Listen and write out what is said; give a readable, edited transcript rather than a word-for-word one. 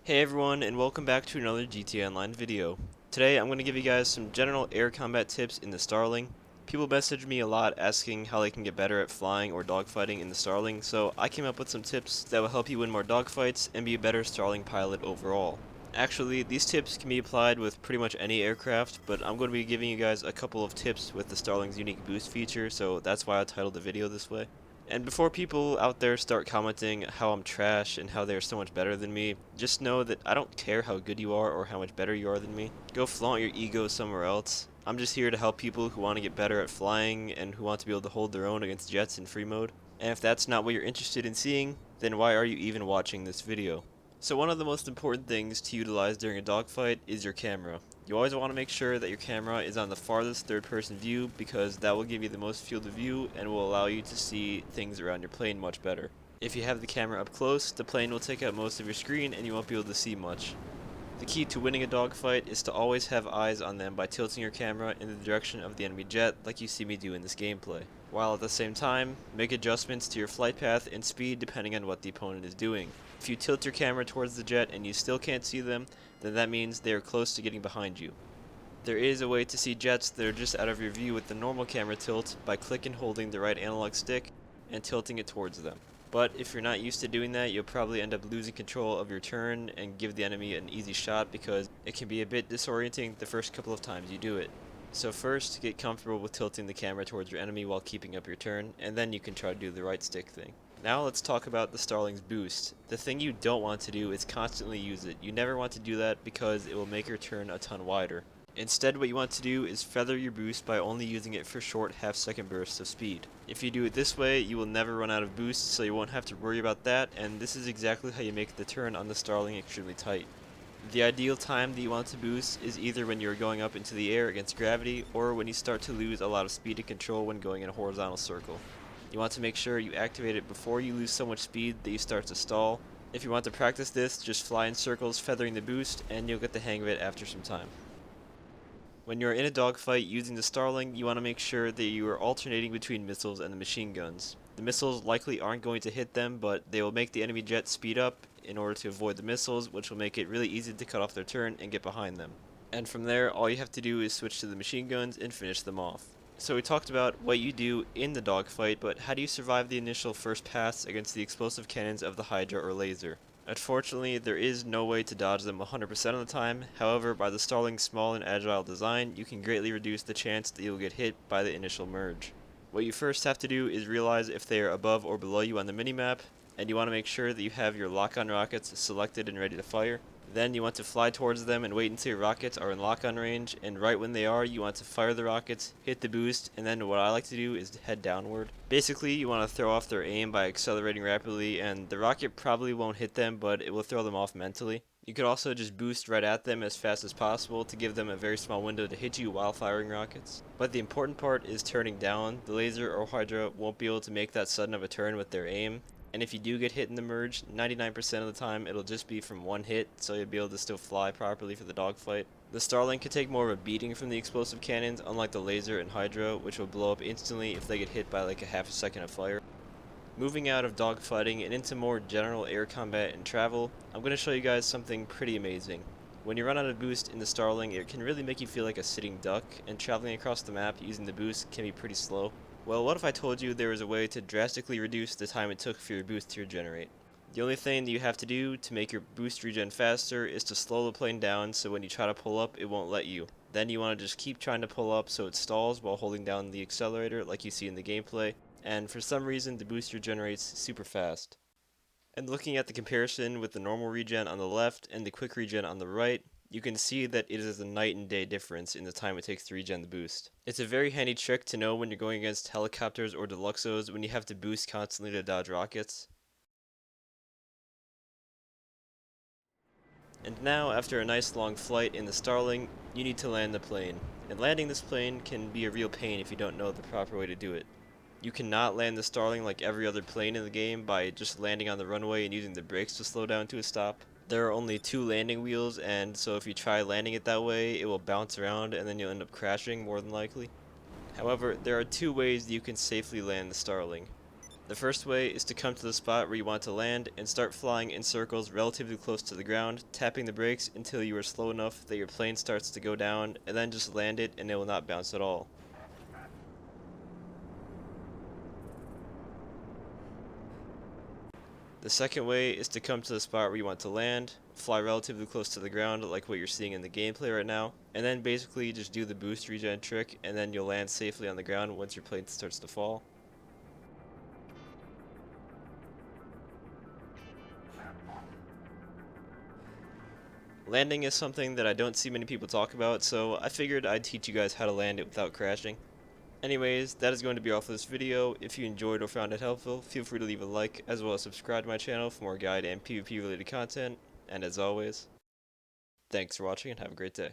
Hey everyone, and welcome back to another GTA Online video. Today I'm going to give you guys some general air combat tips in the Starling. People message me a lot asking how they can get better at flying or dogfighting in the Starling, so I came up with some tips that will help you win more dogfights and be a better Starling pilot overall. Actually, these tips can be applied with pretty much any aircraft, but I'm going to be giving you guys a couple of tips with the Starling's unique boost feature, so that's why I titled the video this way. And before people out there start commenting how I'm trash and how they're so much better than me, just know that I don't care how good you are or how much better you are than me. Go flaunt your ego somewhere else. I'm just here to help people who want to get better at flying and who want to be able to hold their own against jets in free mode. And if that's not what you're interested in seeing, then why are you even watching this video? So one of the most important things to utilize during a dogfight is your camera. You always want to make sure that your camera is on the farthest third-person view because that will give you the most field of view and will allow you to see things around your plane much better. If you have the camera up close, the plane will take up most of your screen and you won't be able to see much. The key to winning a dogfight is to always have eyes on them by tilting your camera in the direction of the enemy jet like you see me do in this gameplay, while at the same time, make adjustments to your flight path and speed depending on what the opponent is doing. If you tilt your camera towards the jet and you still can't see them, then that means they are close to getting behind you. There is a way to see jets that are just out of your view with the normal camera tilt by clicking and holding the right analog stick and tilting it towards them. But if you're not used to doing that, you'll probably end up losing control of your turn and give the enemy an easy shot because it can be a bit disorienting the first couple of times you do it. So first, get comfortable with tilting the camera towards your enemy while keeping up your turn, and then you can try to do the right stick thing. Now let's talk about the Starling's boost. The thing you don't want to do is constantly use it. You never want to do that because it will make your turn a ton wider. Instead, what you want to do is feather your boost by only using it for short half-second bursts of speed. If you do it this way, you will never run out of boost, so you won't have to worry about that, and this is exactly how you make the turn on the Starling extremely tight. The ideal time that you want to boost is either when you're going up into the air against gravity, or when you start to lose a lot of speed and control when going in a horizontal circle. You want to make sure you activate it before you lose so much speed that you start to stall. If you want to practice this, just fly in circles feathering the boost, and you'll get the hang of it after some time. When you're in a dogfight using the Starling, you want to make sure that you are alternating between missiles and the machine guns. The missiles likely aren't going to hit them, but they will make the enemy jet speed up in order to avoid the missiles, which will make it really easy to cut off their turn and get behind them. And from there, all you have to do is switch to the machine guns and finish them off. So we talked about what you do in the dogfight, but how do you survive the initial first pass against the explosive cannons of the Hydra or laser? Unfortunately, there is no way to dodge them 100% of the time. However, by the Starling's small and agile design, you can greatly reduce the chance that you'll get hit by the initial merge. What you first have to do is realize if they are above or below you on the minimap, and you want to make sure that you have your lock-on rockets selected and ready to fire. Then you want to fly towards them and wait until your rockets are in lock-on range, and right when they are, you want to fire the rockets, hit the boost, and then what I like to do is head downward. Basically, you want to throw off their aim by accelerating rapidly, and the rocket probably won't hit them, but it will throw them off mentally. You could also just boost right at them as fast as possible to give them a very small window to hit you while firing rockets. But the important part is turning down. The laser or Hydra won't be able to make that sudden of a turn with their aim. And if you do get hit in the merge, 99% of the time it'll just be from one hit, so you'll be able to still fly properly for the dogfight. The Starling can take more of a beating from the explosive cannons, unlike the laser and Hydra, which will blow up instantly if they get hit by like a half a second of fire. Moving out of dogfighting and into more general air combat and travel, I'm going to show you guys something pretty amazing. When you run out of boost in the Starling, it can really make you feel like a sitting duck, and traveling across the map using the boost can be pretty slow. Well, what if I told you there was a way to drastically reduce the time it took for your boost to regenerate? The only thing that you have to do to make your boost regen faster is to slow the plane down so when you try to pull up, it won't let you. Then you want to just keep trying to pull up so it stalls while holding down the accelerator like you see in the gameplay, and for some reason the boost regenerates super fast. And looking at the comparison with the normal regen on the left and the quick regen on the right, you can see that it is a night and day difference in the time it takes to regen the boost. It's a very handy trick to know when you're going against helicopters or deluxos when you have to boost constantly to dodge rockets. And now, after a nice long flight in the Starling, you need to land the plane. And landing this plane can be a real pain if you don't know the proper way to do it. You cannot land the Starling like every other plane in the game by just landing on the runway and using the brakes to slow down to a stop. There are only two landing wheels, and so if you try landing it that way, it will bounce around and then you'll end up crashing more than likely. However, there are two ways that you can safely land the Starling. The first way is to come to the spot where you want to land and start flying in circles relatively close to the ground, tapping the brakes until you are slow enough that your plane starts to go down, and then just land it and it will not bounce at all. The second way is to come to the spot where you want to land, fly relatively close to the ground like what you're seeing in the gameplay right now, and then basically just do the boost regen trick, and then you'll land safely on the ground once your plane starts to fall. Landing is something that I don't see many people talk about, so I figured I'd teach you guys how to land it without crashing. Anyways, that is going to be all for this video. If you enjoyed or found it helpful, feel free to leave a like, as well as subscribe to my channel for more guide and PvP related content. And as always, thanks for watching and have a great day.